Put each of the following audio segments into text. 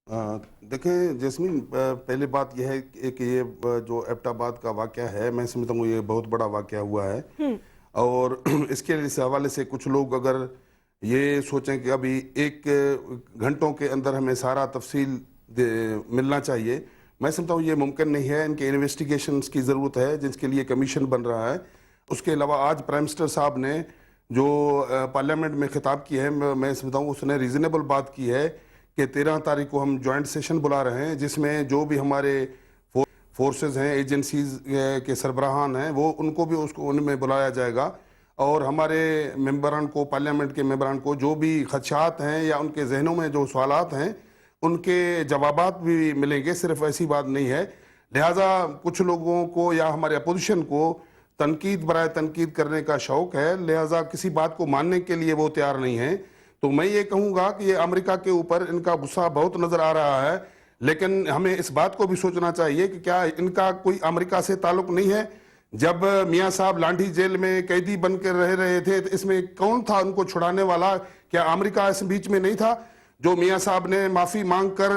देखें जैस्मीन, पहले बात यह है कि ये जो एबटाबाद का वाकया है, मैं समझता हूँ ये बहुत बड़ा वाकया हुआ है। और इसके इस हवाले से कुछ लोग अगर ये सोचें कि अभी एक घंटों के अंदर हमें सारा तफसील मिलना चाहिए, मैं समझता हूँ ये मुमकिन नहीं है। इनके इन्वेस्टिगेशंस की ज़रूरत है जिसके लिए कमीशन बन रहा है। उसके अलावा आज प्राइम मिनिस्टर साहब ने जो पार्लियामेंट में खिताब किया है, मैं समझता हूँ उसने रीज़नेबल बात की है कि 13 तारीख को हम जॉइंट सेशन बुला रहे हैं जिसमें जो भी हमारे फोर्सेस हैं, एजेंसीज के सरबराहान हैं, वो उनको भी उनमें बुलाया जाएगा। और हमारे मेंबरान को, पार्लियामेंट के मेंबरान को जो भी खदशात हैं या उनके जहनों में जो सवालात हैं उनके जवाबात भी मिलेंगे। सिर्फ ऐसी बात नहीं है। लिहाजा कुछ लोगों को या हमारे अपोजिशन को तनकीद बराए तनकीद करने का शौक है, लिहाजा किसी बात को मानने के लिए वो तैयार नहीं है। तो मैं ये कहूँगा कि ये अमेरिका के ऊपर इनका गुस्सा बहुत नज़र आ रहा है, लेकिन हमें इस बात को भी सोचना चाहिए कि क्या इनका कोई अमेरिका से ताल्लुक नहीं है। जब मियाँ साहब लांढी जेल में कैदी बन कर रह रहे थे तो इसमें कौन था उनको छुड़ाने वाला? क्या अमेरिका इस बीच में नहीं था? जो मियाँ साहब ने माफ़ी मांग कर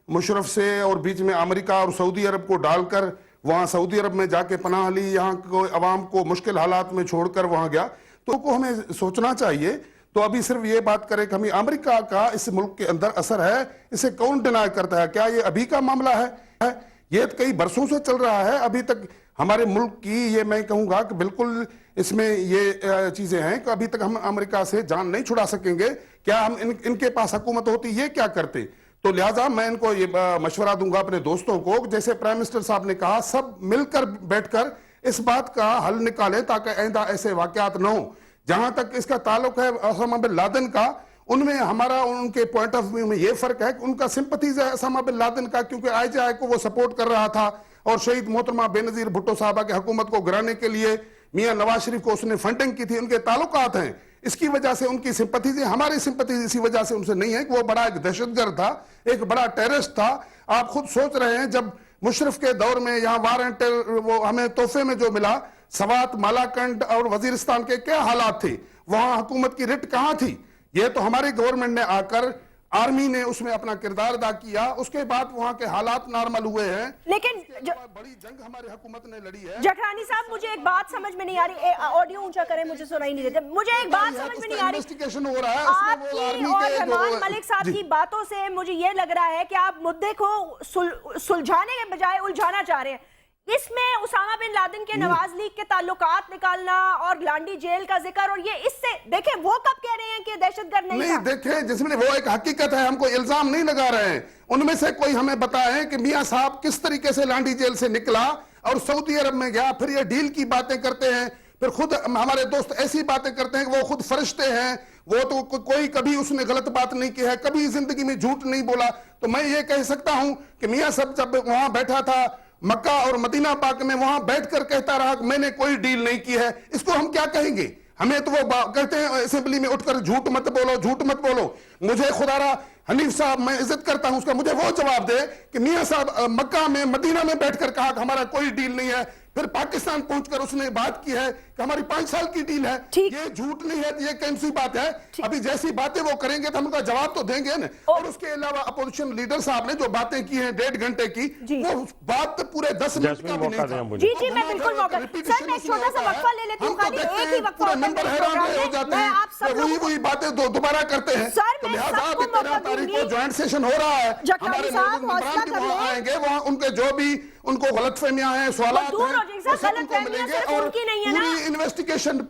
मुशर्रफ से और बीच में अमेरिका और सऊदी अरब को डालकर वहाँ सऊदी अरब में जाके पनाह ली, यहाँ को अवाम को मुश्किल हालात में छोड़कर वहाँ गया। तो को हमें सोचना चाहिए। तो अभी सिर्फ ये बात करें कि हमें अमेरिका का इस मुल्क के अंदर असर है, इसे कौन डिनाई करता है? क्या ये अभी का मामला है? ये कई बरसों से चल रहा है। अभी तक हमारे मुल्क की, ये मैं कहूँगा कि बिल्कुल इसमें ये चीज़ें हैं कि अभी तक हम अमेरिका से जान नहीं छुड़ा सकेंगे। क्या हम इनके पास हुकूमत होती ये क्या करते? तो लिहाजा मैं इनको ये मशवरा दूंगा अपने दोस्तों को, जैसे प्राइम मिनिस्टर साहब ने कहा, सब मिलकर बैठकर इस बात का हल निकालें ताकि आइंदा ऐसे वाकयात न हो। जहां तक इसका ताल्लुक है ओसामा बिन लादेन का, उनमें हमारा उनके पॉइंट ऑफ व्यू में ये फर्क है कि उनका सिंपथीज है ओसामा बिन लादेन का, क्योंकि ISI को वो सपोर्ट कर रहा था और शहीद मोहतरमा बेनजीर भुट्टो साहबा की हुकूमत को गिराने के लिए मियां नवाज शरीफ को उसने फंडिंग की थी। उनके ताल्लुकात हैं, इसकी वजह से उनकी सिंपथीज है। हमारी सिंपथीज इसी वजह से उनसे नहीं है कि वो बड़ा एक दहशतगर्द था, एक बड़ा टेररिस्ट था। आप खुद सोच रहे हैं जब मुशर्रफ के दौर में यहाँ वारंट वो हमें तोहफे में जो मिला, सवात, मालाकंड और वजीरिस्तान के क्या हालात थे, वहां हुकूमत की रिट कहां थी? ये तो हमारी गवर्नमेंट ने आकर, आर्मी ने उसमें अपना किरदार अदा किया, उसके बाद वहां के हालात नॉर्मल हुए हैं। लेकिन बड़ी जंग हमारी हुकूमत ने लड़ी है। जखरानी साहब, मुझे एक बात समझ में नहीं आ रही, ऑडियो ऊंचा करें, मुझे सुनाई नहीं देते। मुझे एक बात समझ में नहीं आ रही, इन्वेस्टिगेशन हो रहा है आपकी और रहमान मलिक साहब की बातों से मुझे ये लग रहा है कि आप मुद्दे को सुलझाने के बजाय उलझाना चाह रहे हैं। इसमें उसामा बिन लादेन के नवाज लीग के ताल्लुकात निकालना और लांडी जेल का जिक्र, और ये इससे देखें वो कब कह रहे हैं कि दहशतगर्द नहीं था? देखें जिसमें वो एक हकीकत है, हमको इल्जाम नहीं लगा रहे हैं। उनमें से कोई हमें बताए कि मियां साहब किस तरीके से लांडी जेल से निकला और सऊदी अरब में गया, फिर ये डील की बातें करते हैं, फिर खुद हमारे दोस्त ऐसी बातें करते हैं कि वो खुद फरिश्ते हैं, वो तो कोई कभी उसने गलत बात नहीं की है, कभी जिंदगी में झूठ नहीं बोला। तो मैं ये कह सकता हूं कि मियां साहब जब वहां बैठा था मक्का और मदीना पाक में, वहां बैठकर कहता रहा कि मैंने कोई डील नहीं की है, इसको हम क्या कहेंगे? हमें तो वो कहते हैं असेंबली में उठकर झूठ मत बोलो, झूठ मत बोलो। मुझे खुदारा हनीफ साहब, मैं इज्जत करता हूं उसका, मुझे वो जवाब दे कि मियां साहब मक्का में, मदीना में बैठकर कहा कि हमारा कोई डील नहीं है, फिर पाकिस्तान पहुंचकर उसने बात की है कि हमारी 5 साल की डील है। ये झूठ नहीं है, ये कौन सी बात है? अभी जैसी बातें वो करेंगे तो हम उनका जवाब तो देंगे ना। और उसके अलावा अपोजिशन लीडर साहब ने जो बातें की हैं 1.5 घंटे की, वो बात पूरे 10 मिनट का भी नहीं था। जी जी, मैं बिल्कुल मौका, सर मैं छोटा सा वक्फा ले लेती हूं, खाली एक ही वक्फा नंबर हैरान हो जाते हैं, वही बातें दोबारा करते हैं। सर मैं सबको मौका दूंगी, ज्वाइंट सेशन हो रहा है, हमारे लोग आएंगे, वहाँ उनके जो भी उनको गलतफहमियां हैं, सवाल हैं, और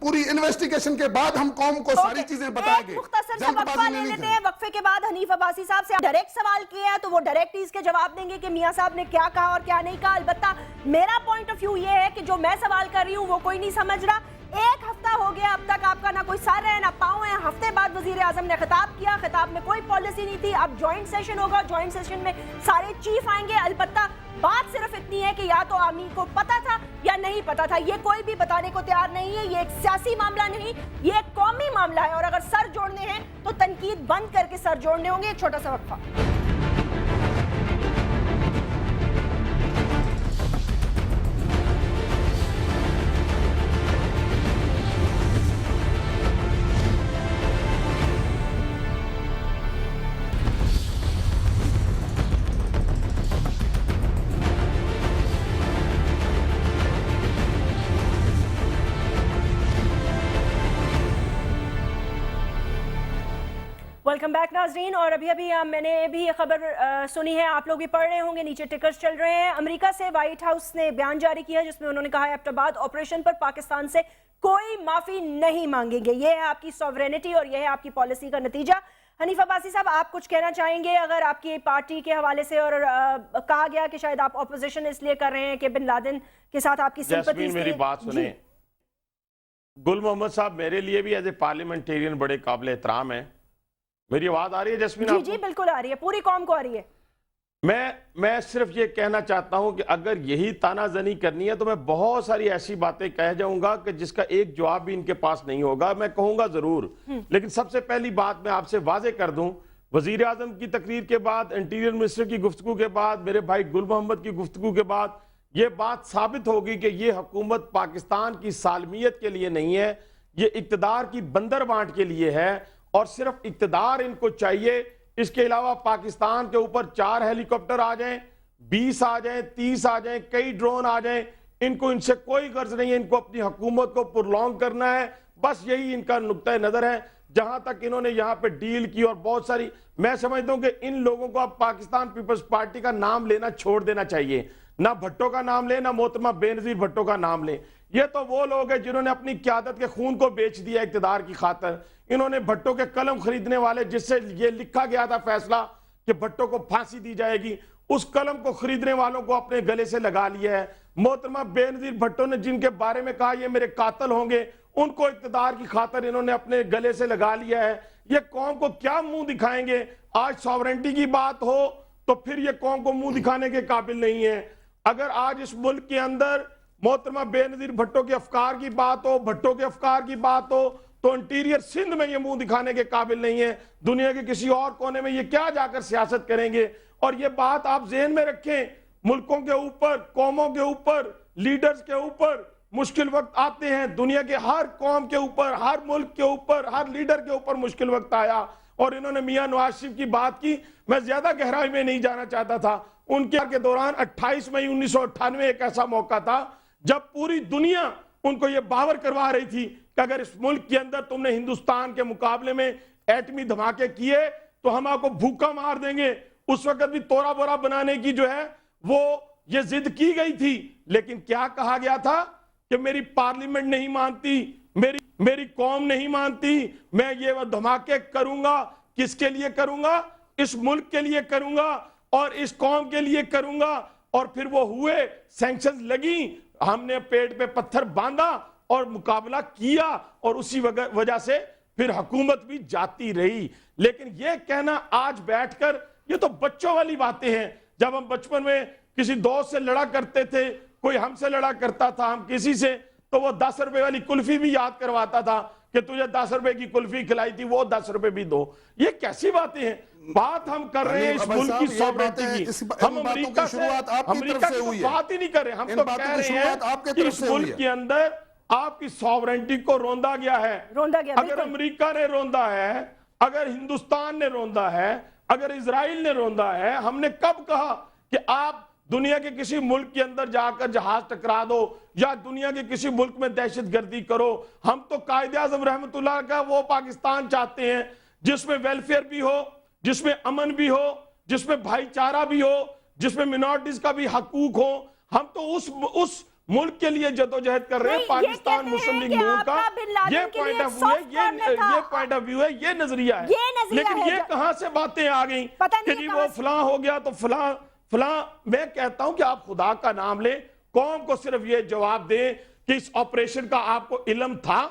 पूरी इन्वेस्टिगेशन के बाद हम कौम को सारी चीजें बताएंगे। मुख्तसर सा वक्फा ले लेते हैं, वक्फे के बाद हनीफ अब्बासी साहब से डायरेक्ट सवाल किए हैं तो वो डायरेक्ट इसके जवाब देंगे कि मियां साहब ने क्या कहा और क्या नहीं कहा। अलबत्ता मेरा पॉइंट ऑफ व्यू ये है कि जो मैं सवाल कर रही हूँ वो कोई नहीं समझ रहा। 1 हफ्ता हो गया अब तक, आपका ना कोई सर है ना पाँव है। हफ्ते बाद वजीर आजम ने खिताब किया, खिताब में कोई पॉलिसी नहीं थी। अब ज्वाइंट सेशन होगा, ज्वाइंट सेशन में सारे चीफ आएंगे। अलबत्ता बात सिर्फ इतनी है कि या तो आर्मी को पता था या नहीं पता था, ये कोई भी बताने को तैयार नहीं है। ये एक सियासी मामला नहीं, ये एक कौमी मामला है, और अगर सर जोड़ने हैं तो तनकीद बंद करके सर जोड़ने होंगे। एक छोटा सा वक्फा। वेलकम बैक नाजरीन। और अभी अभी मैंने भी ये खबर सुनी है, आप लोग भी पढ़ रहे होंगे, नीचे टिकर्स चल रहे हैं। अमेरिका से व्हाइट हाउस ने बयान जारी किया जिसमें उन्होंने कहा है एबटाबाद ऑपरेशन पर पाकिस्तान से कोई माफी नहीं मांगेंगे। ये है आपकी सॉवरेनिटी और ये है आपकी पॉलिसी का नतीजा। हनीफ अब्बासी साहब, आप कुछ कहना चाहेंगे अगर आपकी पार्टी के हवाले से? और कहा गया कि शायद आप ऑपोजिशन इसलिए कर रहे हैं कि बिन लादेन के साथ आपकी सिंपैथी। मेरी बात सुने, गुल मोहम्मद साहब मेरे लिए भी एज ए पार्लियामेंटेरियन बड़े काबिल एहतराम है। मेरी आवाज आ रही है जस्मीन? जी जी बिल्कुल आ रही है, पूरी कौम को आ रही है। मैं सिर्फ ये कहना चाहता हूं कि अगर यही तानाजनी करनी है तो मैं बहुत सारी ऐसी बातें कह जाऊंगा कि जिसका एक जवाब भी इनके पास नहीं होगा। मैं कहूंगा जरूर, लेकिन सबसे पहली बात मैं आपसे वाजे कर दूं, वजीर आजम की तकरीर के बाद, इंटीरियर मिनिस्टर की गुफ्तगू के बाद, मेरे भाई गुल मोहम्मद की गुफ्तगू के बाद ये बात साबित होगी कि ये हुकूमत पाकिस्तान की सालमियत के लिए नहीं है, ये इक्तदार की बंदर बांट के लिए है। और सिर्फ इक्तदार इनको चाहिए, इसके अलावा पाकिस्तान के ऊपर 4 हेलीकॉप्टर आ जाएं, 20 आ जाएं, 30 आ जाएं, कई ड्रोन आ जाएं, इनको इनसे कोई गर्ज नहीं है। इनको अपनी हुकूमत को पुरलॉन्ग करना है, बस यही इनका नुक्ता नजर है। जहां तक इन्होंने यहां पे डील की और बहुत सारी, मैं समझता हूं कि इन लोगों को अब पाकिस्तान पीपल्स पार्टी का नाम लेना छोड़ देना चाहिए। ना भट्टो का नाम लें, ना मोहतरमा बेनजीर भट्टो का नाम लें। ये तो वो लोग हैं जिन्होंने अपनी क्यादत के खून को बेच दिया इक्तदार की खातर। इन्होंने भट्टो के कलम खरीदने वाले, जिससे ये लिखा गया था फैसला कि भट्टो को फांसी दी जाएगी, उस कलम को खरीदने वालों को अपने गले से लगा लिया है। मोहतरमा बेनजीर भट्टो ने जिनके बारे में कहा ये मेरे कातिल होंगे, उनको इक्तदार की खातर इन्होंने अपने गले से लगा लिया है। ये कौम को क्या मुंह दिखाएंगे? आज सॉवरेंटी की बात हो तो फिर ये कौम को मुंह दिखाने के काबिल नहीं है। अगर आज इस मुल्क के अंदर मोहतरमा बेनजीर भट्टो के अफकार की बात हो, भट्टो के अफकार की बात हो, तो इंटीरियर सिंध में ये मुंह दिखाने के काबिल नहीं है। दुनिया के किसी और कोने में ये क्या जाकर सियासत करेंगे? और ये बात आप ज़हन में रखें, मुल्कों के ऊपर, कौमों के ऊपर, लीडर्स के ऊपर मुश्किल वक्त आते हैं। दुनिया के हर कौम के ऊपर, हर मुल्क के ऊपर, हर लीडर के ऊपर मुश्किल वक्त आया। और इन्होंने मियां नवाज शरीफ की बात की, मैं ज्यादा गहराई में नहीं जाना चाहता था। उनके के दौरान 28 मई 1998 एक ऐसा मौका था जब पूरी दुनिया उनको यह बावर करवा रही थी कि अगर इस मुल्क के अंदर तुमने हिंदुस्तान के मुकाबले में एटमी धमाके किए तो हम आपको भूखा मार देंगे। उस वक्त भी तोरा बोरा बनाने की जो है वो ये जिद की गई थी। लेकिन क्या कहा गया था कि मेरी पार्लियामेंट नहीं मानती, मेरी कौम नहीं मानती, मैं ये धमाके करूंगा। किसके लिए करूंगा? इस मुल्क के लिए करूंगा और इस कौम के लिए करूंगा। और फिर वो हुए, सैंक्शंस लगी, हमने पेट पे पत्थर बांधा और मुकाबला किया, और उसी वजह से फिर हुकूमत भी जाती रही। लेकिन ये कहना आज बैठकर, ये तो बच्चों वाली बातें हैं। जब हम बचपन में किसी दोस्त से लड़ा करते थे, कोई हमसे लड़ा करता था, हम किसी से, तो वो 10 रुपए वाली कुल्फी भी याद करवाता था कि तुझे 10 रुपए की कुल्फी खिलाई थी, वो 10 रुपए भी दो। ये कैसी बातें हैं? बात हम कर रहे हैं इस मुल्क की सॉवरेनिटी की। हम अमेरिका से बात ही नहीं कर रहे, हम तो कह रहे हैं कि इस मुल्क के अंदर आपकी सॉवरेनिटी को रोंदा गया है। अगर अमेरिका ने रोंदा है, अगर हिंदुस्तान ने रोंदा है, अगर इजराइल ने रोंदा है, हमने कब कहा कि आप दुनिया के किसी मुल्क के अंदर जाकर जहाज टकरा दो या दुनिया के किसी मुल्क में दहशतगर्दी करो? हम तो कायदे आज़म रहमतुल्लाह का वो पाकिस्तान चाहते हैं जिसमें वेलफेयर भी हो, जिसमें अमन भी हो, जिसमें भाईचारा भी हो, जिसमें मिनॉरिटीज का भी हकूक हो। हम तो उस मुल्क के लिए जदोजहद कर रहे हैं। पाकिस्तान मुस्लिम लीग नून का ये पॉइंट ऑफ व्यू है, ये पॉइंट ऑफ व्यू है, ये नजरिया है। लेकिन ये कहां से बातें आ गई कि जी वो फलां हो गया तो फलां। मैं कहता हूं कि आप खुदा का नाम लें, कौम को सिर्फ ये जवाब दें कि इस ऑपरेशन का आपको इल्म था।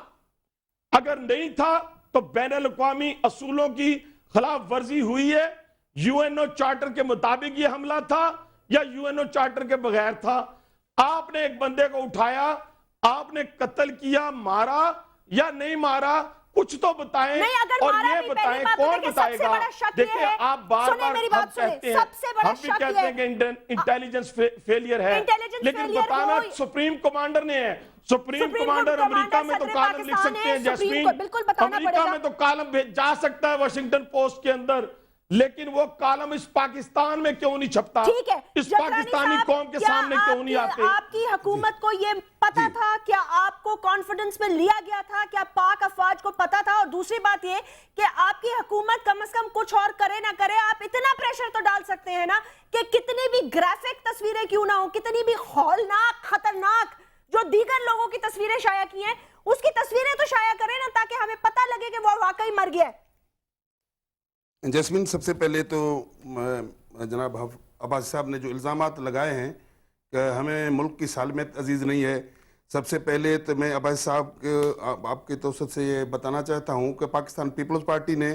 अगर नहीं था तो बैनुल अक़वामी असूलों की खिलाफ वर्जी हुई है। यूएनओ चार्टर के मुताबिक ये हमला था या यूएनओ चार्टर के बगैर था? आपने एक बंदे को उठाया, आपने कत्ल किया, मारा या नहीं मारा? कुछ तो बताएं। और ये बताएं, कौन बताएगा? देखिए, आप बार-बार हम कहते हैं, हम भी कहते हैं कि इंटेलिजेंस फेलियर है, लेकिन बताना सुप्रीम कमांडर ने है। सुप्रीम कमांडर अमेरिका में तो कॉलम लिख सकते हैं जैस्मीन, अमेरिका में तो कॉलम जा सकता है वाशिंगटन पोस्ट के अंदर लेकिन वो कॉलम इस पाकिस्तान में क्यों नहीं छपता? ठीक है, इस जकरानी पाकिस्तानी साहब, कौम के क्या सामने क्यों नहीं आते? आपकी हुकूमत को ये पता था? क्या आपको कॉन्फिडेंस में लिया गया था? क्या पाक अफवाज को पता था? और दूसरी बात ये कि आपकी हुकूमत कम से कम कुछ और करे ना करे, आप इतना प्रेशर तो डाल सकते हैं ना कि कितनी भी ग्राफिक तस्वीरें क्यों ना हो, कितनी भी हौलनाक खतरनाक जो दीगर लोगों की तस्वीरें शाया की हैं, उसकी तस्वीरें तो शाया करें ना, ताकि हमें पता लगे कि वो वाकई मर गया है। जैस्मीन, सबसे पहले तो जनाब अब्बासी साहब ने जो इल्ज़ामात लगाए हैं कि हमें मुल्क की सालमियत अजीज़ नहीं है, सबसे पहले तो मैं अब्बासी साहब के आपके तौसत से ये बताना चाहता हूँ कि पाकिस्तान पीपल्स पार्टी ने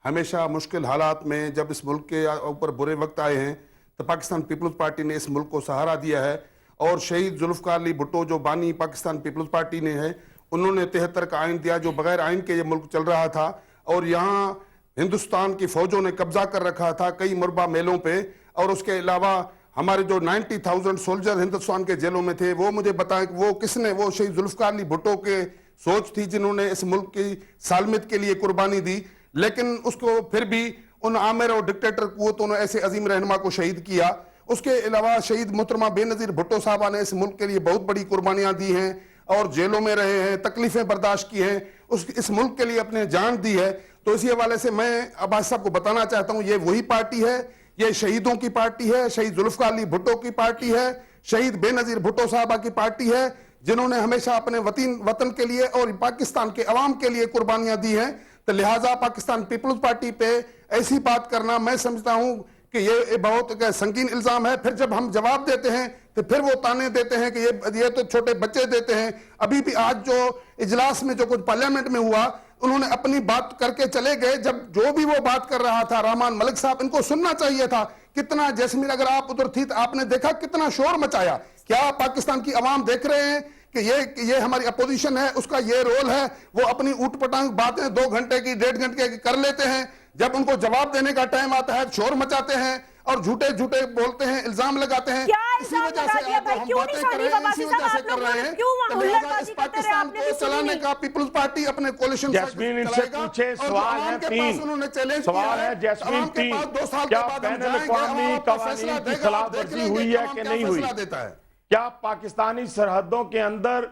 हमेशा मुश्किल हालात में जब इस मुल्क के ऊपर बुरे वक्त आए हैं तो पाकिस्तान पीपल्स पार्टी ने इस मुल्क को सहारा दिया है। और शहीद जुल्फ़िकार अली भुट्टो जो बानी पाकिस्तान पीपल्स पार्टी ने है, उन्होंने 73 का आइन दिया जो बगैर आइन के ये मुल्क चल रहा था, और यहाँ हिंदुस्तान की फौजों ने कब्जा कर रखा था कई मुरबा मेलों पे। और उसके अलावा हमारे जो 90,000 सोल्जर हिंदुस्तान के जेलों में थे, वो मुझे बताएं कि वो किसने, वो शहीद जुल्फ़िकार अली भुट्टो के सोच थी जिन्होंने इस मुल्क की सालमियत के लिए कुर्बानी दी। लेकिन उसको फिर भी उन आमिर और डिक्टेटर कुव्वतों ने ऐसे अजीम रहनुमा को शहीद किया। उसके अलावा शहीद मोहतरमा बेनज़ीर भुट्टो साहबा ने इस मुल्क के लिए बहुत बड़ी कुर्बानियां दी हैं और जेलों में रहे हैं, तकलीफें बर्दाश्त की हैं, इस मुल्क के लिए अपने जान दी है। तो इसी हवाले से मैं अब्बासी साहब को बताना चाहता हूं, ये वही पार्टी है, ये शहीदों की पार्टी है, शहीद जुल्फ़िकार अली भुट्टो की पार्टी है, शहीद बेनज़ीर भुट्टो साहबा की पार्टी है, जिन्होंने हमेशा अपने वतन के लिए और पाकिस्तान के अवाम के लिए कुर्बानियां दी हैं। तो लिहाजा पाकिस्तान पीपल्स पार्टी पे ऐसी बात करना, मैं समझता हूं कि ये बहुत संगीन इल्जाम है। फिर जब हम जवाब देते हैं तो फिर वो ताने देते हैं कि ये तो छोटे बच्चे देते हैं। अभी भी आज जो इजलास में जो कुछ पार्लियामेंट में हुआ, उन्होंने अपनी बात करके चले गए। जब जो भी वो बात कर रहा था रहमान मलिक साहब, इनको सुनना चाहिए था। कितना, जैस्मीन अगर आप उधर थी तो आपने देखा कितना शोर मचाया। क्या पाकिस्तान की अवाम देख रहे हैं कि ये हमारी अपोजिशन है, उसका ये रोल है, वो अपनी ऊट पटांग बातें 2 घंटे की 1.5 घंटे की कर लेते हैं, जब उनको जवाब देने का टाइम आता है शोर मचाते हैं और झूठे झूठे बोलते हैं, इल्जाम लगाते हैं। इसी वजह से हम बातें कर रहे हैं, इसी वजह से कर रहे हैं। लिहाजा इस पाकिस्तान को चलाने का पीपल्स पार्टी अपने कोalition जैस्मीन, इनसे पूछे सवाल है 3 उन्होंने चैलेंज सवाल है। जैस्मीन 3, क्या बैनुल-अक़वामी कवानीन की खिलाफवर्जी हुई है कि नहीं हुई? क्या पाकिस्तानी सरहदों के अंदर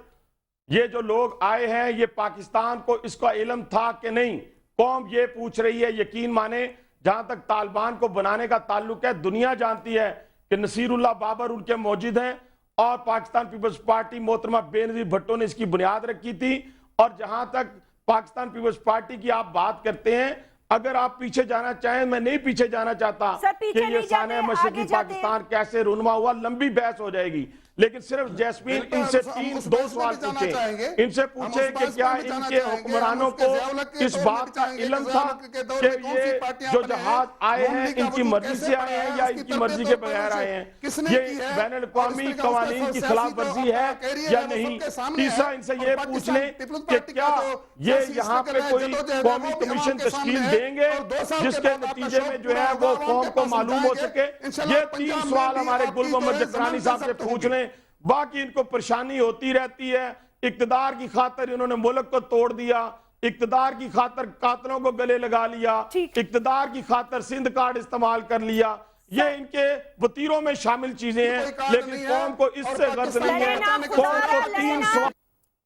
ये जो लोग आए हैं, ये पाकिस्तान को इसका इल्म था कि नहीं? कौम ये पूछ रही है। यकीन माने, जहां तक तालिबान को बनाने का ताल्लुक है, दुनिया जानती है कि नसीरुल्लाह बाबर उनके मौजूद हैं और पाकिस्तान पीपल्स पार्टी मोहतरमा बेनज़ीर भुट्टो ने इसकी बुनियाद रखी थी। और जहां तक पाकिस्तान पीपल्स पार्टी की आप बात करते हैं, अगर आप पीछे जाना चाहें, मैं नहीं पीछे जाना चाहता कि ये साने मशरकी पाकिस्तान कैसे रुनमा हुआ, लंबी बहस हो जाएगी। लेकिन सिर्फ जैस्मीन, इनसे 2 सवाल पूछे। इनसे पूछे कि क्या इनके हुक्मरानों को इस बात का इल्म था कि ये जो जहाज आए हैं इनकी मर्जी से आए हैं या इनकी मर्जी के बगैर आए हैं? ये बैनुल-अक़वामी कवानीन की खिलाफ वर्जी है या नहीं? तीसरा, इनसे ये पूछ लें कि क्या ये यहाँ पे कोई कौमी कमीशन तश्कील देंगे जिसके नतीजे में जो है वो कौम को मालूम हो सके? ये 3 सवाल हमारे गुल मोहम्मद जकरानी साहब से पूछ लें। बाकी इनको परेशानी होती रहती है। इक्तदार की खातर इन्होंने मुल्क को तोड़ दिया, इक्तदार की खातर कातलों को गले लगा लिया, इक्तदार की खातर सिंध कार्ड इस्तेमाल कर लिया। ये इनके वतीरों में शामिल चीजें हैं, लेकिन कौम को इससे गर्ज नहीं है। कौम को 3 सवाल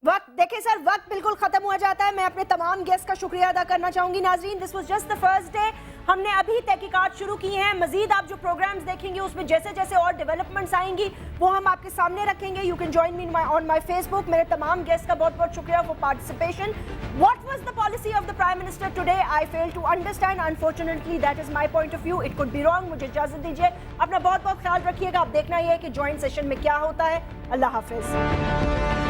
वक्त देखिए सर, वक्त बिल्कुल खत्म हुआ जाता है। मैं अपने तमाम गेस्ट का शुक्रिया अदा करना चाहूंगी। नाजरीन, this was just the first day. हमने अभी तहकीकात शुरू की हैं। मजीद आप जो प्रोग्राम्स देखेंगे उसमें जैसे जैसे और डेवलपमेंट्स आएंगी वो हम आपके सामने रखेंगे। You can join me on my Facebook. मेरे तमाम गेस्ट का बहुत बहुत शुक्रिया for participation. What was the policy of the prime minister today? I fail to understand. Unfortunately that is my point of view. It could be wrong. मुझे इजाजत दीजिए। अपना बहुत बहुत ख्याल रखिएगा। आप देखना ही है कि ज्वाइंट सेशन में क्या होता है। अल्लाह हाफिज।